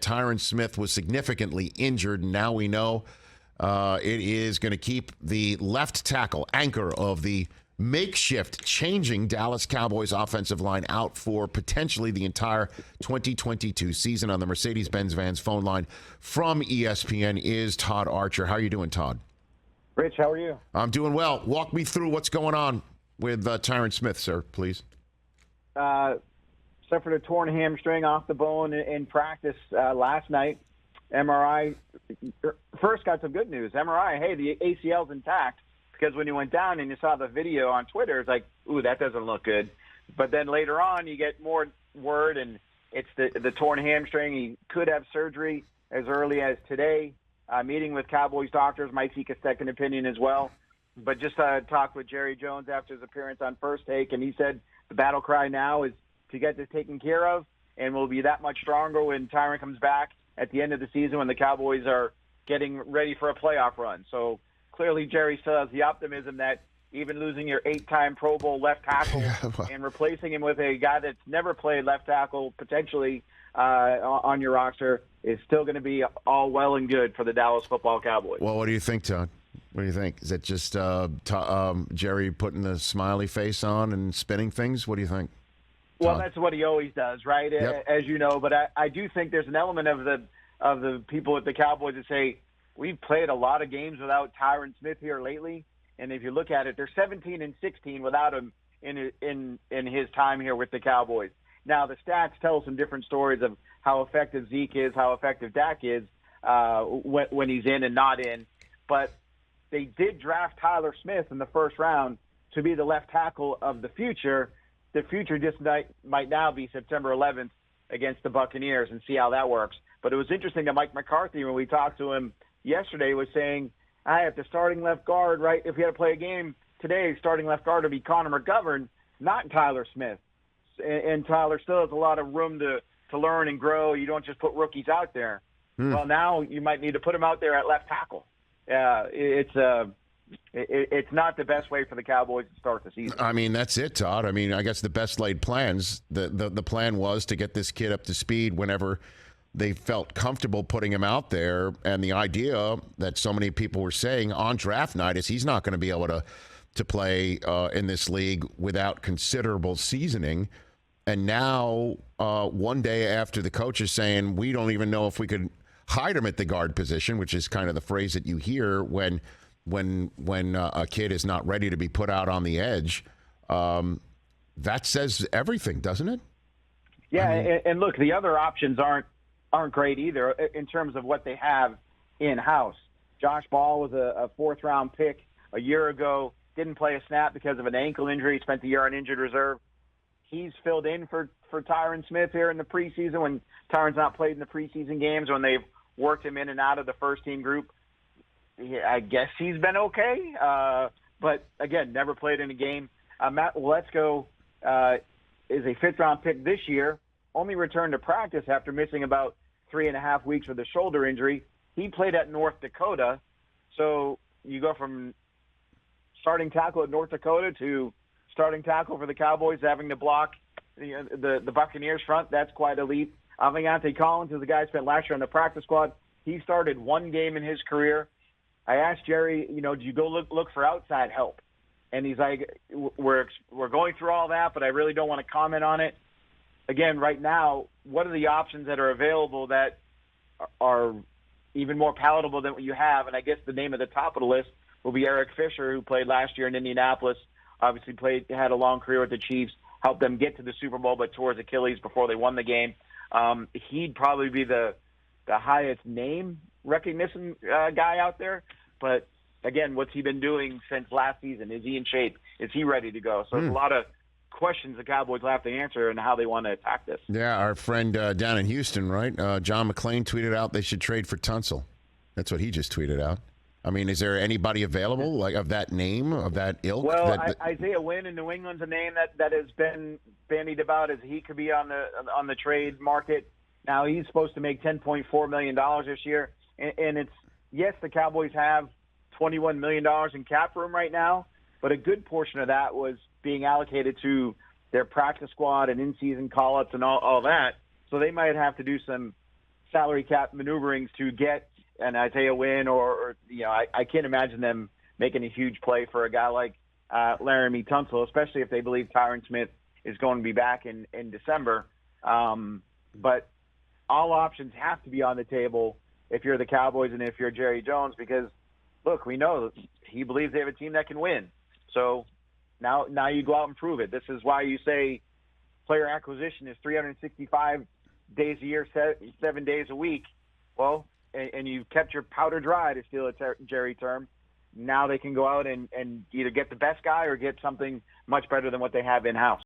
Tyron Smith was significantly injured, and now we know it is going to keep the left tackle, anchor of the makeshift changing Dallas Cowboys offensive line out for potentially the entire 2022 season. On the Mercedes-Benz Vans phone line from ESPN is Todd Archer. How are you doing, Todd? Rich, how are you? I'm doing well. Walk me through what's going on with Tyron Smith, sir, please. Suffered a torn hamstring off the bone in practice last night. MRI. First got some good news. MRI, hey, the ACL's intact, because when you went down and you saw the video on Twitter, it's like, ooh, that doesn't look good. But then later on, you get more word, and it's the torn hamstring. He could have surgery as early as today. Meeting with Cowboys doctors, might seek a second opinion as well. But just talked with Jerry Jones after his appearance on First Take, and he said the battle cry now is to get this taken care of, and we'll be that much stronger when Tyron comes back at the end of the season when the Cowboys are getting ready for a playoff run. So clearly Jerry still has the optimism that even losing your 8-time Pro Bowl left tackle and replacing him with a guy that's never played left tackle potentially on your roster is still going to be all well and good for the Dallas Football Cowboys. Well, what do you think, Todd? What do you think? Is it just Jerry putting the smiley face on and spinning things? What do you think? Well, that's what he always does, right? Yep. As you know. But I do think there's an element of the people at the Cowboys that say, we've played a lot of games without Tyron Smith here lately. And if you look at it, they're 17-16 without him in his time here with the Cowboys. Now, the stats tell some different stories of how effective Zeke is, how effective Dak is when he's in and not in. But they did draft Tyler Smith in the first round to be the left tackle of the future. The future just might now be September 11th against the Buccaneers, and see how that works. But it was interesting that Mike McCarthy, when we talked to him yesterday, was saying, if the starting left guard, right, if we had to play a game today, starting left guard would be Connor McGovern, not Tyler Smith. And Tyler still has a lot of room to learn and grow. You don't just put rookies out there. Well, now you might need to put him out there at left tackle. It's not the best way for the Cowboys to start the season. I mean, that's it, Todd. I mean, I guess the best laid plans, the plan was to get this kid up to speed whenever they felt comfortable putting him out there. And the idea that so many people were saying on draft night is he's not going to be able to play in this league without considerable seasoning. And now, one day after the coach is saying, we don't even know if we could hide him at the guard position, which is kind of the phrase that you hear when a kid is not ready to be put out on the edge. That says everything, doesn't it? Yeah, and look, the other options aren't great either in terms of what they have in-house. Josh Ball was a fourth-round pick a year ago, didn't play a snap because of an ankle injury, spent the year on injured reserve. He's filled in for Tyron Smith here in the preseason when Tyron's not played in the preseason games, when they've worked him in and out of the first-team group. I guess he's been okay, but, again, never played in a game. Matt Waletzko is a fifth-round pick this year, only returned to practice after missing about 3.5 weeks with a shoulder injury. He played at North Dakota, so you go from starting tackle at North Dakota to starting tackle for the Cowboys, having to block the Buccaneers front. That's quite elite. Aviante Collins is a guy who spent last year on the practice squad. He started one game in his career. I asked Jerry, do you go look for outside help? And he's like, we're going through all that, but I really don't want to comment on it. Again, right now, what are the options that are available that are even more palatable than what you have? And I guess the name at the top of the list will be Eric Fisher, who played last year in Indianapolis, obviously had a long career with the Chiefs, helped them get to the Super Bowl, but tore his Achilles before they won the game. He'd probably be the highest name recognition guy out there. But, again, what's he been doing since last season? Is he in shape? Is he ready to go? So there's a lot of questions the Cowboys will have to answer and how they want to attack this. Yeah, our friend down in Houston, right? John McClain tweeted out they should trade for Tunsil. That's what he just tweeted out. I mean, is there anybody available like of that name, of that ilk? Well, Isaiah Wynn in New England's a name that has been bandied about as he could be on the trade market. Now, he's supposed to make $10.4 million this year. And it's, yes, the Cowboys have $21 million in cap room right now, but a good portion of that was being allocated to their practice squad and in-season call-ups and all that. So they might have to do some salary cap maneuverings to get an Isaiah Wynn or I can't imagine them making a huge play for a guy like Laramie Tunsil, especially if they believe Tyron Smith is going to be back in December. But all options have to be on the table if you're the Cowboys and if you're Jerry Jones, because, look, we know he believes they have a team that can win. So now you go out and prove it. This is why you say player acquisition is 365 days a year, 7 days a week. Well, and you've kept your powder dry, to steal a Jerry term. Now they can go out and either get the best guy or get something much better than what they have in-house.